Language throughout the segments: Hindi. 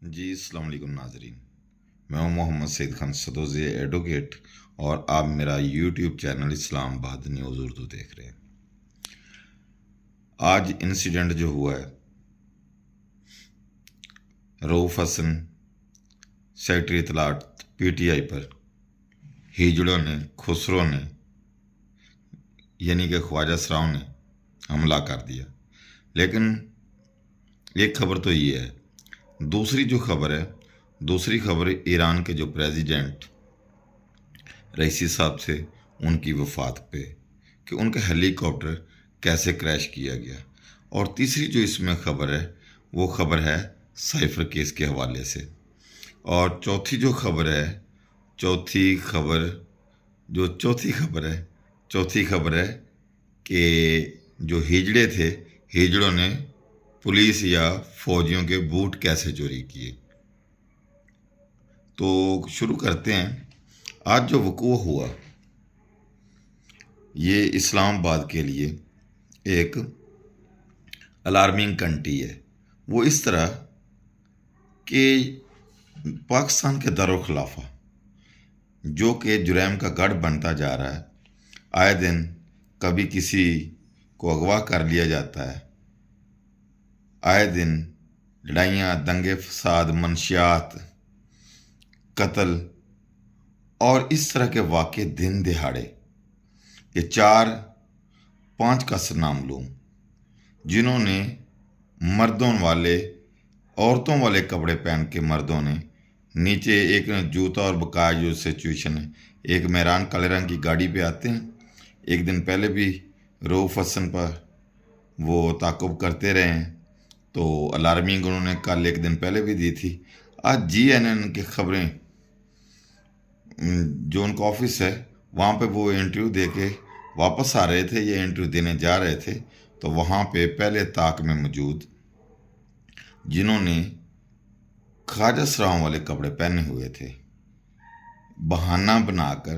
जी अस्सलाम वालेकुम नाजरीन। मैं हूं मोहम्मद सईद खान सदोज़ी एडवोकेट और आप मेरा YouTube channel Islamabad news Urdu देख रहे हैं। आज इंसिडेंट जो हुआ है रऊफ़ हसन सेक्रेटरी इतलात पीटीआई पर हिजड़ों ने खुसरो ने यानी कि ख्वाजा सराव ने हमला कर दिया। लेकिन एक खबर तो ये है, दूसरी खबर ईरान के जो प्रेसिडेंट रईसी साहब थे उनकी वफ़ात पे कि उनका हेलीकॉप्टर कैसे क्रैश किया गया। और तीसरी जो इसमें खबर है वो खबर है साइफर केस के हवाले से। और चौथी खबर है कि जो हिजड़े थे, हिजड़ों ने पुलिस या फौजियों के बूट कैसे चोरी किए। तो शुरू करते हैं। आज जो वक़ूअ हुआ ये इस्लामाबाद के लिए एक अलार्मिंग घंटी है। वो इस तरह कि पाकिस्तान के दारुल-खिलाफा जो कि जुरैम का गढ़ बनता जा रहा है, आए दिन कभी किसी को अगवा कर लिया जाता है, आए दिन लड़ाइयाँ, दंगे फसाद, मनशियात, कत्ल और इस तरह के वाक़े दिन दिहाड़े। ये 4-5 का नाम लूँ जिन्होंने औरतों वाले कपड़े पहन के मर्दों ने नीचे एक जूता और बकाया जो सिचुएशन है, एक मेहरान काले रंग की गाड़ी पे आते हैं। एक दिन पहले भी रऊफ़ हसन पर वो ताक़ुब करते रहे हैं, तो अलार्मिंग उन्होंने कल एक दिन पहले भी दी थी। आज जीएनएन की खबरें, जो उनका ऑफिस है वहाँ पे वो इंटरव्यू दे के वापस आ रहे थे, ये इंटरव्यू देने जा रहे थे, तो वहाँ पे पहले ताक में मौजूद जिन्होंने ख्वाजा सराव वाले कपड़े पहने हुए थे, बहाना बनाकर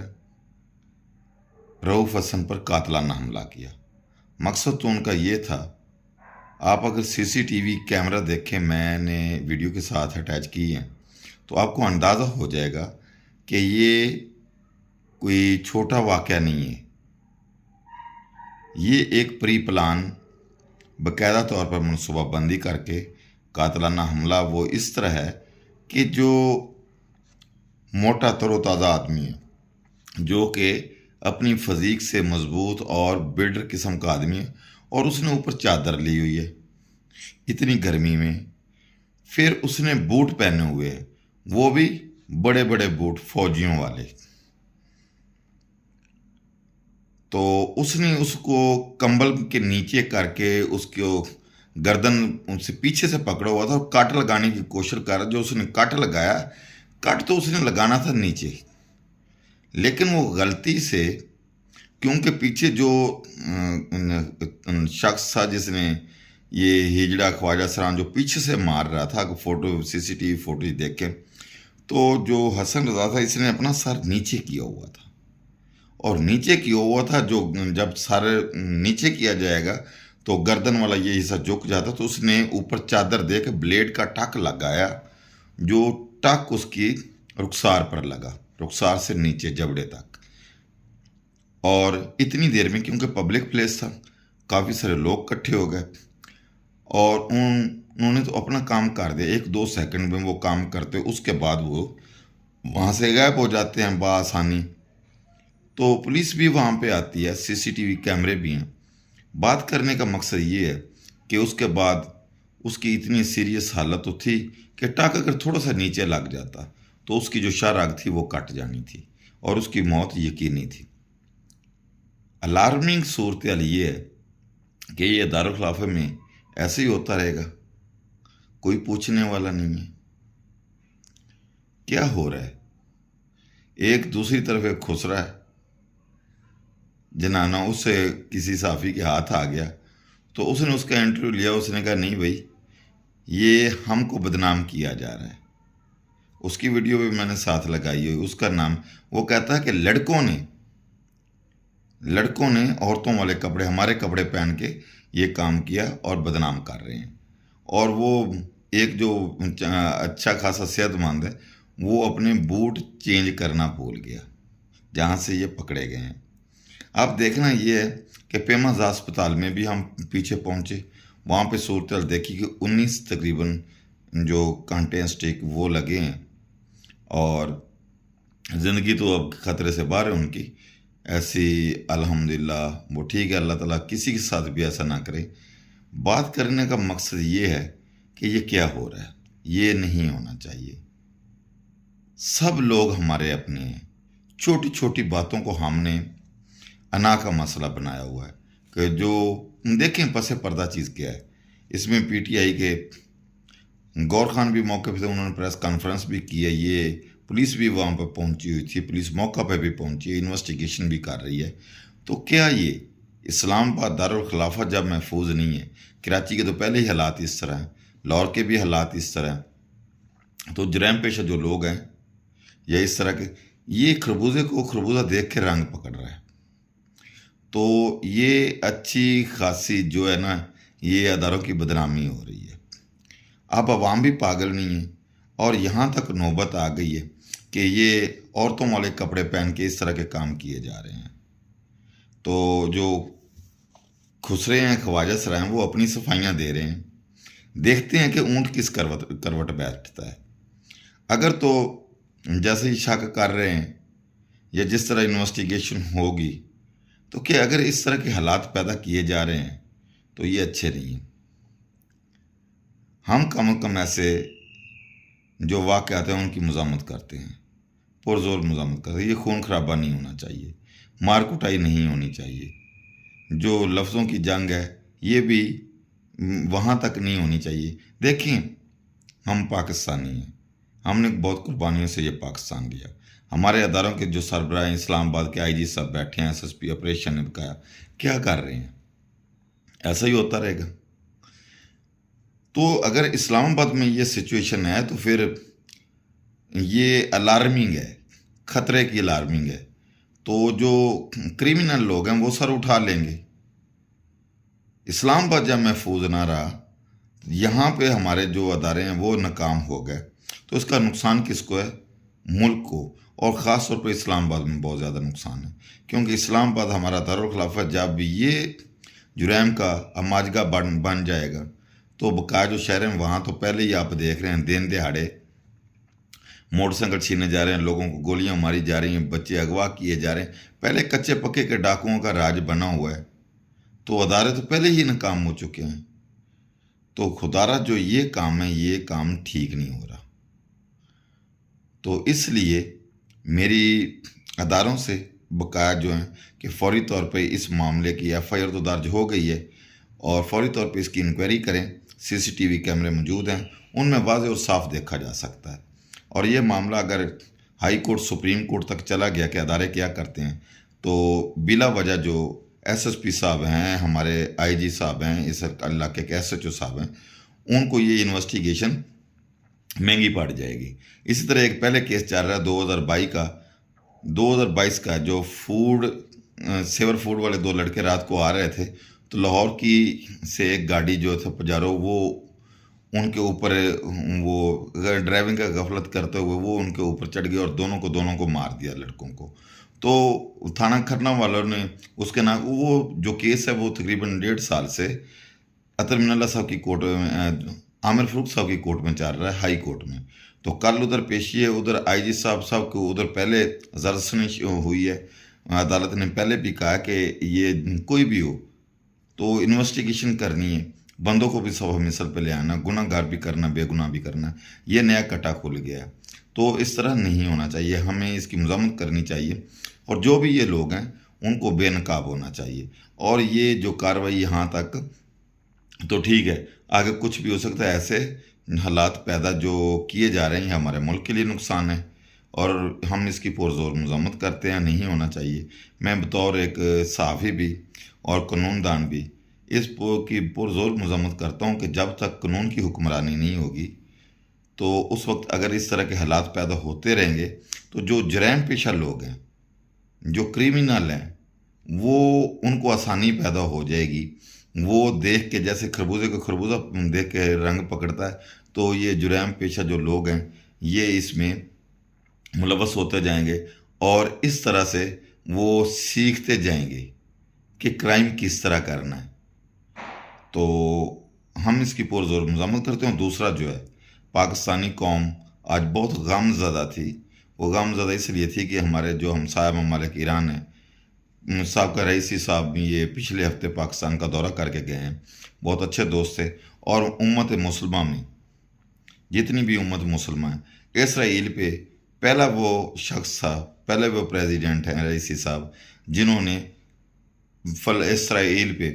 रऊफ़ हसन पर कातलाना हमला किया। मकसद तो उनका ये था, आप अगर सीसीटीवी कैमरा देखें, मैंने वीडियो के साथ अटैच की है, तो आपको अंदाज़ा हो जाएगा कि ये कोई छोटा वाक़या नहीं है। ये एक प्री प्लान बाकायदा तौर पर मनसूबाबंदी करके कातलाना हमला वो इस तरह है कि जो मोटा तरोताज़ा आदमी है, जो कि अपनी फजीक से मजबूत और बिल्डर किस्म का आदमी है, और उसने ऊपर चादर ली हुई है इतनी गर्मी में, फिर उसने बूट पहने हुए हैं, वो भी बड़े बड़े बूट फौजियों वाले। तो उसने उसको कंबल के नीचे करके उसको गर्दन उनसे पीछे से पकड़ा हुआ था और कट लगाने की कोशिश कर रहा। जो उसने कट लगाया, कट तो उसने लगाना था नीचे, लेकिन वो गलती से, क्योंकि पीछे जो शख्स था जिसने ये हिजड़ा ख्वाजा सरान जो पीछे से मार रहा था, फोटो सीसीटीवी फोटो देखे तो जो हसन रजा था इसने अपना सर नीचे किया हुआ था, और नीचे किया हुआ था, जो जब सर नीचे किया जाएगा तो गर्दन वाला ये हिस्सा झुक जाता, तो उसने ऊपर चादर दे के ब्लेड का टक लगाया, जो टक उसकी रुखसार पर लगा, रुखसार से नीचे जबड़े तक। और इतनी देर में, क्योंकि पब्लिक प्लेस था, काफ़ी सारे लोग इकट्ठे हो गए और उन्होंने तो अपना काम कर दिया। 1-2 सेकंड में वो काम करते, उसके बाद वो वहाँ से गायब हो जाते हैं बआसानी। तो पुलिस भी वहाँ पे आती है, सीसीटीवी कैमरे भी हैं। बात करने का मकसद ये है कि उसके बाद उसकी इतनी सीरियस हालत तो थी कि टक अगर थोड़ा सा नीचे लग जाता तो उसकी जो शाहराग थी वो कट जानी थी और उसकी मौत यकीनी थी। अलार्मिंग सूरत हाल ये है कि ये दारुल खिलाफा में ऐसे ही होता रहेगा, कोई पूछने वाला नहीं है क्या हो रहा है। एक दूसरी तरफ एक खुसरा है, जनाना, उससे किसी साफ़ी के हाथ आ गया तो उसने उसका इंटरव्यू लिया। उसने कहा नहीं भाई, ये हमको बदनाम किया जा रहा है। उसकी वीडियो भी मैंने साथ लगाई हुई। उसका नाम, वो कहता है कि लड़कों ने औरतों वाले कपड़े, हमारे कपड़े पहन के ये काम किया और बदनाम कर रहे हैं। और वो एक जो अच्छा खासा सेहतमंद है, वो अपने बूट चेंज करना भूल गया जहाँ से ये पकड़े गए हैं। अब देखना ये है कि पेमज अस्पताल में भी हम पीछे पहुँचे, वहाँ पे सूरत देखी कि 19 तकरीबन जो कांटे स्टिक वो लगे हैं, और ज़िंदगी तो अब ख़तरे से बाहर है उनकी। ऐसी अल्हम्दुलिल्लाह वो ठीक है, अल्लाह ताला किसी के साथ भी ऐसा ना करे। बात करने का मकसद ये है कि ये क्या हो रहा है, ये नहीं होना चाहिए। सब लोग हमारे अपने हैं, छोटी छोटी बातों को हमने अना का मसला बनाया हुआ है कि जो देखें पसे पर्दा चीज़ क्या है। इसमें पीटीआई के गौर खान भी मौके पे थे, उन्होंने प्रेस कॉन्फ्रेंस भी की है, ये पुलिस भी वहाँ पर पहुंची हुई थी, पुलिस मौका पे भी पहुंची है, इन्वेस्टिगेशन भी कर रही है। तो क्या ये इस्लामाबाद दारुल खिलाफा जब महफूज नहीं है, कराची के तो पहले ही हालात इस तरह हैं, लाहौर के भी हालात इस तरह हैं, तो जराइम पेशा जो लोग हैं या इस तरह के, ये खरबूजे को खरबूजा देख के रंग पकड़ रहा है। तो ये अच्छी खासी जो है ना, ये अदारों की बदनामी हो रही है। अब अवाम भी पागल नहीं है, और यहाँ तक नौबत आ गई है कि ये औरतों वाले कपड़े पहन के इस तरह के काम किए जा रहे हैं। तो जो खुसरे हैं, ख्वाजा सराय हैं, वो अपनी सफाइयाँ दे रहे हैं। देखते हैं कि ऊँट किस करवट करवट बैठता है। अगर तो जैसे ही शक कर रहे हैं या जिस तरह इन्वेस्टिगेशन होगी, तो क्या अगर इस तरह के हालात पैदा किए जा रहे हैं तो ये अच्छे नहीं हैं। हम कम से कम ऐसे जो वाक़यात हैं उनकी मज़ामत करते हैं, पुरज़ोर मज़ामत करते हैं। ये खून खराबा नहीं होना चाहिए, मार कुटाई नहीं होनी चाहिए, जो लफ्ज़ों की जंग है ये भी वहाँ तक नहीं होनी चाहिए। देखें, हम पाकिस्तानी हैं, हमने बहुत कुर्बानियों से ये पाकिस्तान लिया। हमारे अदारों के जो सरबराह इस्लामाबाद के आईजी साहब बैठे हैं, एसएसपी ऑपरेशन ने बताया क्या कर रहे हैं, ऐसा ही होता रहेगा। तो अगर इस्लामाबाद में ये सिचुएशन है तो फिर ये अलार्मिंग है, ख़तरे की अलार्मिंग है। तो जो क्रिमिनल लोग हैं वो सर उठा लेंगे। इस्लामाबाद जब महफूज ना रहा, यहाँ पे हमारे जो अदारे हैं वो नाकाम हो गए, तो इसका नुकसान किसको है? मुल्क को, और ख़ास तौर पर इस्लामाबाद में बहुत ज़्यादा नुकसान है। क्योंकि इस्लामाबाद हमारा दारुल खिलाफा जब ये जुरैम का अमाजगा बन जाएगा, तो बकाया जो शहर हैं वहाँ तो पहले ही आप देख रहे हैं, दिन दिहाड़े मोटरसाइकिल छीने जा रहे हैं, लोगों को गोलियां मारी जा रही हैं, बच्चे अगवा किए जा रहे हैं। पहले कच्चे पक्के के डाकुओं का राज बना हुआ है, तो अदारे तो पहले ही नाकाम हो चुके हैं। तो खुदारा जो ये काम है, ये काम ठीक नहीं हो रहा। तो इसलिए मेरी अदारों से बकाया जो है कि फौरी तौर पे इस मामले की एफआईआर तो दर्ज हो गई है, और फौरी तौर पे इसकी इंक्वायरी करें। सीसीटीवी कैमरे मौजूद हैं, उनमें वाज़ेह और साफ देखा जा सकता है। और ये मामला अगर हाई कोर्ट, सुप्रीम कोर्ट तक चला गया कि अदारे क्या करते हैं, तो बिला वजह जो एसएसपी साहब हैं, हमारे आईजी साहब हैं, इस इलाके के एसएचओ साहब हैं, उनको ये इन्वेस्टिगेशन महंगी पड़ जाएगी। इसी तरह एक पहले केस चल रहा है 2022 का जो सेवर फूड वाले दो लड़के रात को आ रहे थे, तो लाहौर की से एक गाड़ी जो था पजारो, वो उनके ऊपर, वो ड्राइविंग का गफलत करते हुए वो उनके ऊपर चढ़ गया और दोनों को मार दिया, लड़कों को। तो थाना खरना वालों ने उसके नाम, वो जो केस है वो तकरीबन 1.5 साल से अतर मिनल्ला साहब की कोर्ट में, आमिर फरूक साहब की कोर्ट में चल रहा है, हाई कोर्ट में। तो कल उधर पेशी है, उधर आईजी साहब को उधर पहले जरसनी हुई है। अदालत ने पहले भी कहा कि ये कोई भी हो तो इन्वेस्टिगेशन करनी है, बंदों को भी सब मिसल पे ले आना, गुनाहगार भी करना, बेगुनाह भी करना। ये नया कटा खुल गया, तो इस तरह नहीं होना चाहिए, हमें इसकी मज़म्मत करनी चाहिए। और जो भी ये लोग हैं उनको बेनकाब होना चाहिए। और ये जो कार्रवाई यहाँ तक तो ठीक है, आगे कुछ भी हो सकता है। ऐसे हालात पैदा जो किए जा रहे हैं हमारे मुल्क के लिए नुकसान है, और हम इसकी पुरज़ोर मज़म्मत करते हैं, नहीं होना चाहिए। मैं बतौर एक सहाफ़ी भी और कानूनदान भी की पुरज़ोर मज़म्मत करता हूँ कि जब तक कानून की हुक्मरानी नहीं होगी, तो उस वक्त अगर इस तरह के हालात पैदा होते रहेंगे, तो जो जराइम पेशा लोग हैं, जो क्रिमिनल हैं, वो उनको आसानी पैदा हो जाएगी। वो देख के, जैसे खरबूजे को खरबूजा देख के रंग पकड़ता है, तो ये जुर्म पेशा जो लोग हैं ये इसमें मुलव्वस होते जाएंगे और इस तरह से वो सीखते जाएंगे कि क्राइम किस तरह करना है। तो हम इसकी पुरजोर मज़म्मत करते हैं। दूसरा जो है, पाकिस्तानी कौम आज बहुत गमज़दा थी। वो गमज़दा इसलिए थी कि हमारे जो हमसाया ममालिक ईरान है, साहब का रईसी साहब भी ये पिछले हफ्ते पाकिस्तान का दौरा करके गए हैं। बहुत अच्छे दोस्त थे। और उम्मत मुसलमा में जितनी भी उम्मत मुसलमान है, इसराइल पे पहला वो शख्स था, पहले वो प्रेसिडेंट हैं रईसी साहब, जिन्होंने इसराइल पे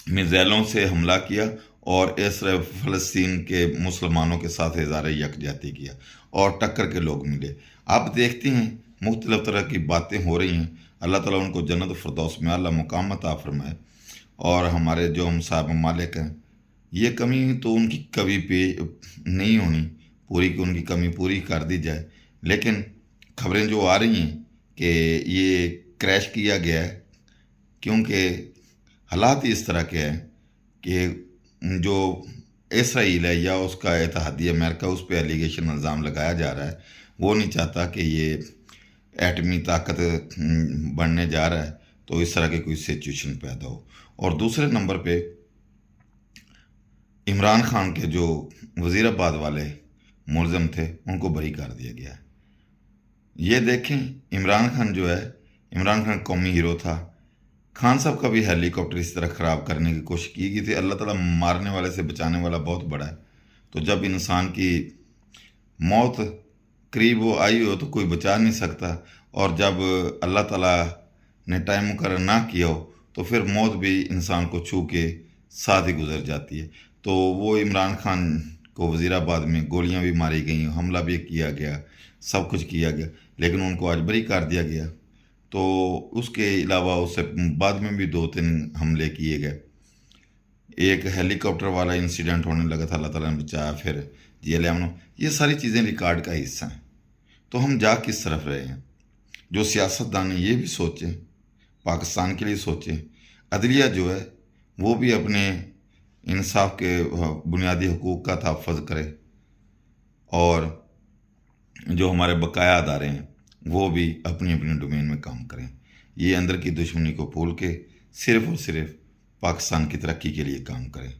मिज़ाइलों से हमला किया और इसराइल फ़लस्तीन के मुसलमानों के साथ इज़हार यकजहती किया और टक्कर के लोग मिले। आप देखते हैं मुख्तलिफ़ तरह की बातें हो रही हैं। अल्लाह ताला उनको जन्नत फ़िरदौस में आला मुकाम अता फरमाए। और हमारे जो हमसाब ममालिक हैं, ये कमी तो उनकी कभी पे नहीं होनी पूरी, कि उनकी कमी पूरी कर दी जाए। लेकिन खबरें जो आ रही हैं कि ये क्रैश किया गया है, क्योंकि हालात इस तरह के हैं कि जो इसराइल है या उसका इत्तेहादी अमेरिका, उस पर एलिगेशन इल्ज़ाम लगाया जा रहा है, वो नहीं चाहता कि ये एटमी ताकत बनने जा रहा है, तो इस तरह की कोई सिचुएशन पैदा हो। और दूसरे नंबर पे इमरान खान के जो वज़ीराबाद वाले मुलज़म थे उनको बरी कर दिया गया है। ये देखें, इमरान खान जो है, इमरान खान कौमी हीरो था। खान साहब का भी हेलीकॉप्टर इस तरह ख़राब करने की कोशिश की गई थी। अल्लाह ताला मारने वाले से बचाने वाला बहुत बड़ा है। तो जब इंसान की मौत करीब वो आई हो तो कोई बचा नहीं सकता, और जब अल्लाह ताला ने टाइम मुकर्रर ना किया हो तो फिर मौत भी इंसान को छू के साथ ही गुजर जाती है। तो वो इमरान खान को वज़ीराबाद में गोलियां भी मारी गई, हमला भी किया गया, सब कुछ किया गया, लेकिन उनको आज बरी कर दिया गया। तो उसके अलावा उससे बाद में भी 2-3 हमले किए गए। एक हेलीकॉप्टर वाला इंसिडेंट होने लगा था, अल्लाह ताला ने बचाया। फिर JL-11, ये सारी चीज़ें रिकॉर्ड का हिस्सा हैं। तो हम जा किस तरफ रहे हैं? जो सियासतदान हैं ये भी सोचें, पाकिस्तान के लिए सोचें। अदलिया जो है वो भी अपने इंसाफ के बुनियादी हकूक़ का तहफ़्फ़ुज़ करे, और जो हमारे बकाया अदारे हैं वो भी अपनी अपनी डोमेन में काम करें। ये अंदर की दुश्मनी को भूल के सिर्फ़ और सिर्फ पाकिस्तान की तरक्की के लिए काम करें।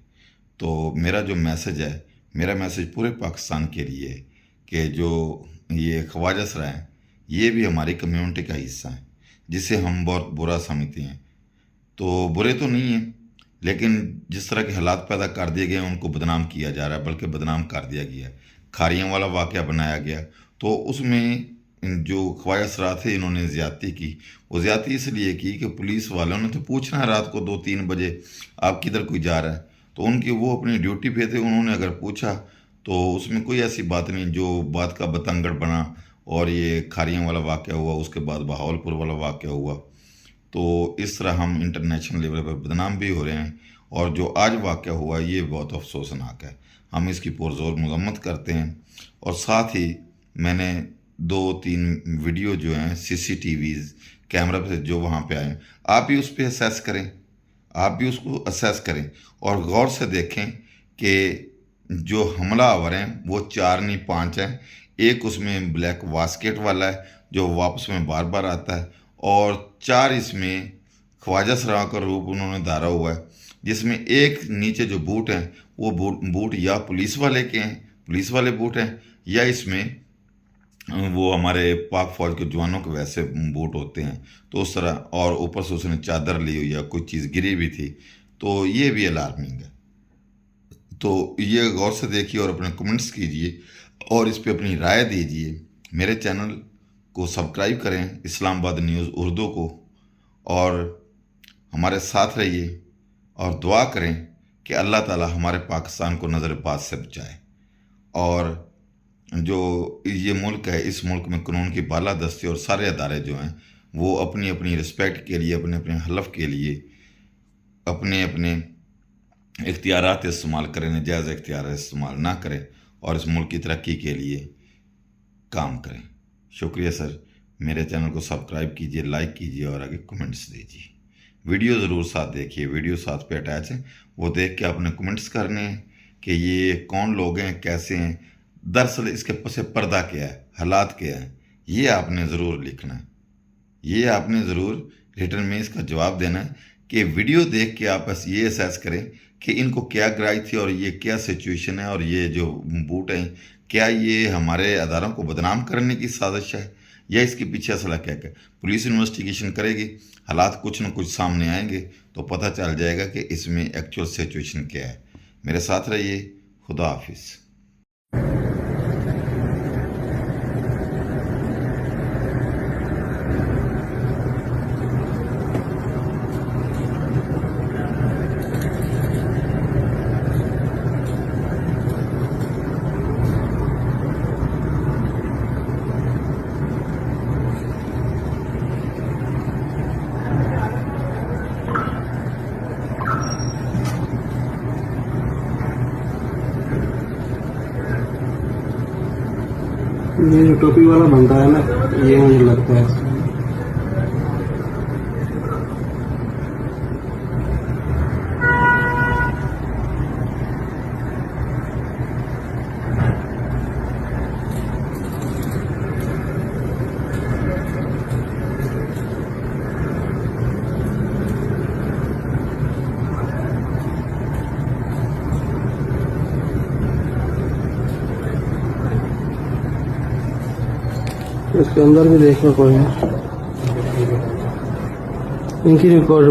तो मेरा जो मैसेज है, मेरा मैसेज पूरे पाकिस्तान के लिए है कि जो ये ख्वाजा सरा हैं ये भी हमारी कम्युनिटी का हिस्सा है, जिसे हम बहुत बुरा समझते हैं। तो बुरे तो नहीं हैं, लेकिन जिस तरह के हालात पैदा कर दिए गए हैं उनको बदनाम किया जा रहा है, बल्कि बदनाम कर दिया गया है। खारियाँ वाला वाक़या बनाया गया, तो उसमें जो ख्वाजा सरा थे इन्होंने ज़्यादती की। वो ज़्यादती इसलिए की कि पुलिस वालों ने तो पूछना है रात को 2-3 बजे आप किधर कोई जा रहा है, तो उनकी वो अपनी ड्यूटी पे थे, उन्होंने अगर पूछा तो उसमें कोई ऐसी बात नहीं जो बात का बतंगड़ बना और ये खारियाँ वाला वाक़या हुआ, उसके बाद बहावलपुर वाला वाक़या हुआ। तो इस तरह हम इंटरनेशनल लेवल पर बदनाम भी हो रहे हैं, और जो आज वाक़या हुआ ये बहुत अफसोसनाक है। हम इसकी पुरज़ोर मज़म्मत करते हैं। और साथ ही मैंने 2-3 वीडियो जो हैं CCTVs कैमरा पे जो वहाँ पे आए, आप भी उस पर असेस करें, आप भी उसको असेस करें और गौर से देखें कि जो हमलावर हैं वो 4 नहीं 5 हैं। एक उसमें ब्लैक वास्केट वाला है जो वापस में बार बार आता है, और 4 इसमें ख्वाजा सरा का रूप उन्होंने धारा हुआ है, जिसमें एक नीचे जो बूट हैं वो बूट या पुलिस वाले के हैं, पुलिस वाले बूट हैं, या इसमें वो हमारे पाक फौज के जवानों के वैसे बूट होते हैं। तो उस तरह, और ऊपर से उसने चादर ली हुई या कोई चीज़ गिरी भी थी, तो ये भी अलार्मिंग है। तो ये गौर से देखिए और अपने कमेंट्स कीजिए और इस पे अपनी राय दीजिए। मेरे चैनल को सब्सक्राइब करें, इस्लामाबाद न्यूज़ उर्दू को, और हमारे साथ रहिए और दुआ करें कि अल्लाह ताला हमारे पाकिस्तान को नज़र-ए-बाद से बचाए। और जो ये मुल्क है, इस मुल्क में कानून की बालादस्ती और सारे अदारे जो हैं वो अपनी अपनी रिस्पेक्ट के लिए, अपने अपने हलफ के लिए अपने अपने इख्तियारात इस्तेमाल करें, नाजायज़ इख्तियार इस्तेमाल ना करें, और इस मुल्क की तरक्की के लिए काम करें। शुक्रिया सर। मेरे चैनल को सब्सक्राइब कीजिए, लाइक कीजिए और आगे कमेंट्स दीजिए। वीडियो ज़रूर साथ देखिए, वीडियो साथ पे अटैच है, वो देख के आपने कमेंट्स करने हैं, कि ये कौन लोग हैं, कैसे हैं, दरअसल इसके पीछे पर्दा क्या है, हालात क्या है, ये आपने ज़रूर लिखना है। ये आपने ज़रूर रिटर्न में इसका जवाब देना है कि वीडियो देख के आप बस ये असेस करें कि इनको क्या गराज थी और ये क्या सिचुएशन है, और ये जो बूट हैं क्या ये हमारे अदारों को बदनाम करने की साजिश है या इसके पीछे असला क्या क्या। पुलिस इन्वेस्टिगेशन करेगी, हालात कुछ न कुछ सामने आएंगे तो पता चल जाएगा कि इसमें एक्चुअल सिचुएशन क्या है। मेरे साथ रहिए। खुदा हाफिज़। ये जो टोपी वाला बंदा है ना, ये मुझे लगता है इसके अंदर भी देखना कोई है। इनकी record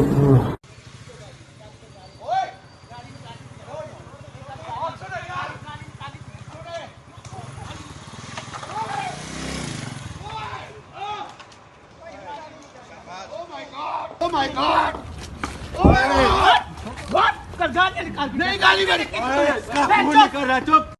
Oh my God! Oh my God! What? कर गाली निकाल। नहीं गाली मेरी। इसका खून निकल रहा है, चुप।